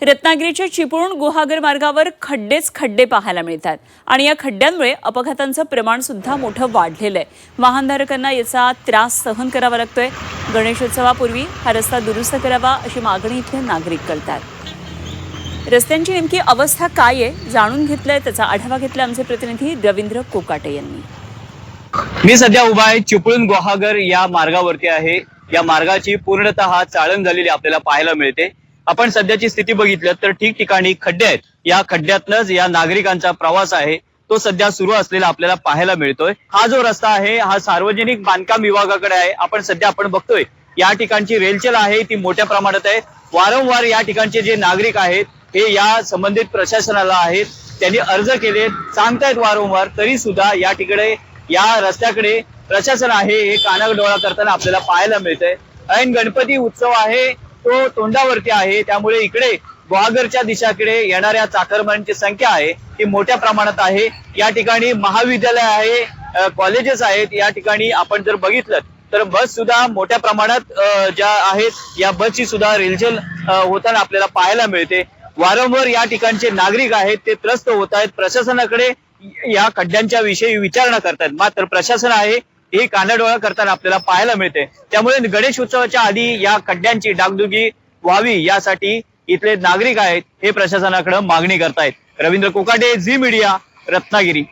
रत्नागिरीच्या चिपळूण गुहागर मार्गावर खड्डेच खड्डे पाहायला मिळतात आणि या खड्ड्यांमुळे अपघातांचं प्रमाण सुद्धा मोठं वाढलेलं आहे। वाहनधारकांना याचा त्रास सहन करावा लागतोय। गणेशोत्सवापूर्वी हा रस्ता दुरुस्त करावा अशी मागणी इथले नागरिक करतात। रस्त्यांची नेमकी अवस्था काय आहे जाणून घेतलंय, त्याचा आढावा घेतला आमचे प्रतिनिधी रवींद्र कोकाटे यांनी। मी सध्या उभा आहे चिपळूण गुहागर या मार्गावरती आहे। या मार्गाची पूर्णतः चाळण झालेली आपल्याला पाहायला मिळते। आपण सध्याची स्थिती बघितलं तर ठिकठिकाणी खड्डे आहेत। या खड्ड्यातनच या नागरिकांचा प्रवास आहे तो सध्या सुरू असलेला आपल्याला पाहायला मिळतोय। हा जो रस्ता आहे हा सार्वजनिक बांधकाम विभागाकडे आहे। आपण बघतोय या ठिकाणची रेलचेल आहे ती मोठ्या प्रमाणात आहे। वारंवार या ठिकाणचे जे नागरिक आहेत हे या संबंधित प्रशासनाला आहेत, त्यांनी अर्ज केले, सांगतायत वारंवार, तरी सुद्धा या ठिकाणी या रस्त्याकडे प्रशासन आहे हे कानाडोळा करताना आपल्याला पाहायला मिळतंय। ऐन गणपती उत्सव आहे तो तोंडावरती आहे, त्यामुळे इकडे गुहागरच्या दिशाकडे येणाऱ्या चाकरमान्यांची संख्या आहे ती मोठ्या प्रमाणात आहे। या ठिकाणी महाविद्यालय आहे, कॉलेजेस आहेत। या ठिकाणी आपण जर बघितलं तर बस सुद्धा मोठ्या प्रमाणात ज्या आहेत या बसची सुद्धा रेलचेल होताना आपल्याला पाहायला मिळते। वारंवार या ठिकाणचे नागरिक आहेत ते त्रस्त होत आहेत, प्रशासनाकडे या खड्ड्यांच्या विषयी विचारणा करतात, मात्र प्रशासन आहे हे कानाडोळा करताना आपल्याला पाहायला मिळते। त्यामुळे गणेश उत्सवाच्या आधी या खड्ड्यांची डागडुगी व्हावी यासाठी इथले नागरिक आहेत हे प्रशासनाकडे मागणी करतायत। रवींद्र कोकाटे, झी मीडिया, रत्नागिरी।